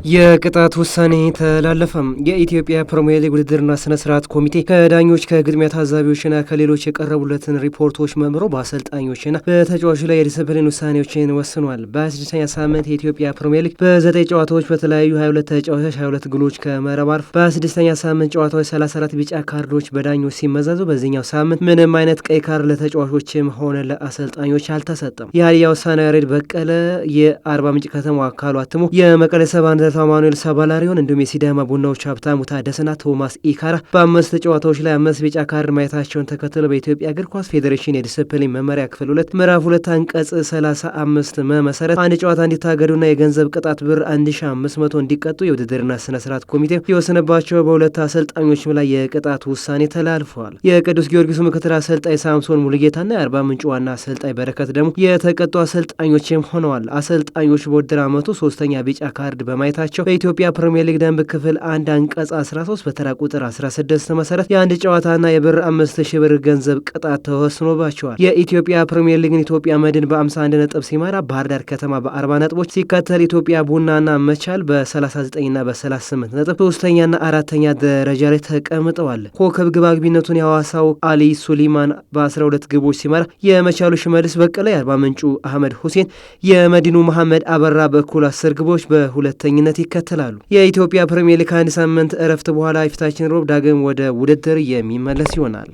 የቅጣት ውሳኔ ተላለፈም። የኢትዮጵያ ፕሪሚየር ሊግ ውድድርና ስነ ስርዓት ኮሚቴ ከዳኞች ከግጥሚያ ታዛቢዎችና ከሌሎች የቀረቡለትን ሪፖርቶች መምሮ በአሰልጣኞችና በተጫዋቾች ላይ የዲስፕሊን ውሳኔዎችን ወስኗል። በ26ኛ ሳምንት የኢትዮጵያ ፕሪሚየር ሊግ በ9 ጨዋታዎች በተለያዩ 22 ተጫዋቾች 22 ግሎች ከመረብ አልፎ በ26ኛ ሳምንት ጨዋታዎች 34 ቢጫ ካርዶች በዳኞች ሲመዘዙ በዚህኛው ሳምንት ምንም አይነት ቀይ ካርድ ለተጫዋቾችም ሆነ ለአሰልጣኞች አልተሰጠም። የሀዲያ ሆሳዕና ያሬድ በቀለ፣ የአርባ ምንጭ ከተማ አካሉ አትሞ፣ የመቀለ ሰባ ማኑኤል ሳባላሪዮን እንዲሁም የሲዳማ ቡናዎች ሀብታሙ ታደሰና ቶማስ ኢካራ በ5 ጨዋታዎች ላይ 5 ቢጫ ካርድ ማየታቸውን ተከትሎ በኢትዮጵያ እግር ኳስ ፌዴሬሽን የዲስፕሊን መመሪያ ክፍል 2 ምዕራፍ 2 አንቀጽ 35 መሰረት አንድ ጨዋታ እንዲታገዱና የገንዘብ ቅጣት ብር 1500 እንዲቀጡ የውድድርና ስነ ስርዓት ኮሚቴው የወሰነባቸው በሁለት አሰልጣኞች ላይ የቅጣት ውሳኔ ተላልፈዋል። የቅዱስ ጊዮርጊሱ ምክትል አሰልጣኝ ሳምሶን ሙሉጌታና የአርባ ምንጭ ዋና አሰልጣኝ በረከት ደግሞ የተቀጡ አሰልጣኞችም ሆነዋል። አሰልጣኞች በውድድር ዓመቱ 3ኛ ቢጫ ካርድ በማየት በኢትዮጵያ ፕሪሚየር ሊግ ደንብ ክፍል 1 አንቀጽ 13 በተራ ቁጥር 16 መሰረት የአንድ ጨዋታና የብር 5000 ብር ገንዘብ ቅጣት ተወስኖባቸዋል። የኢትዮጵያ ፕሪሚየር ሊግን ኢትዮጵያ መድን በ51 ነጥብ ሲመራ፣ ባህር ዳር ከተማ በ40 ነጥቦች ሲከተል፣ ኢትዮጵያ ቡናና መቻል በ39ና በ38 ነጥብ ሶስተኛና አራተኛ ደረጃ ላይ ተቀምጠዋል። ኮከብ ግብ አግቢነቱን የሐዋሳው አሊ ሱሊማን በ12 ግቦች ሲመራ፣ የመቻሉ ሽመልስ በቀለ፣ የአርባ ምንጩ አህመድ ሁሴን፣ የመዲኑ መሐመድ አበራ በኩል 10 ግቦች በሁለተኝነት ይከተላሉ። የኢትዮጵያ ፕሪሚየር ሊግ ከአንድ ሳምንት እረፍት በኋላ የፊታችን ሮብ ዳግም ወደ ውድድር የሚመለስ ይሆናል።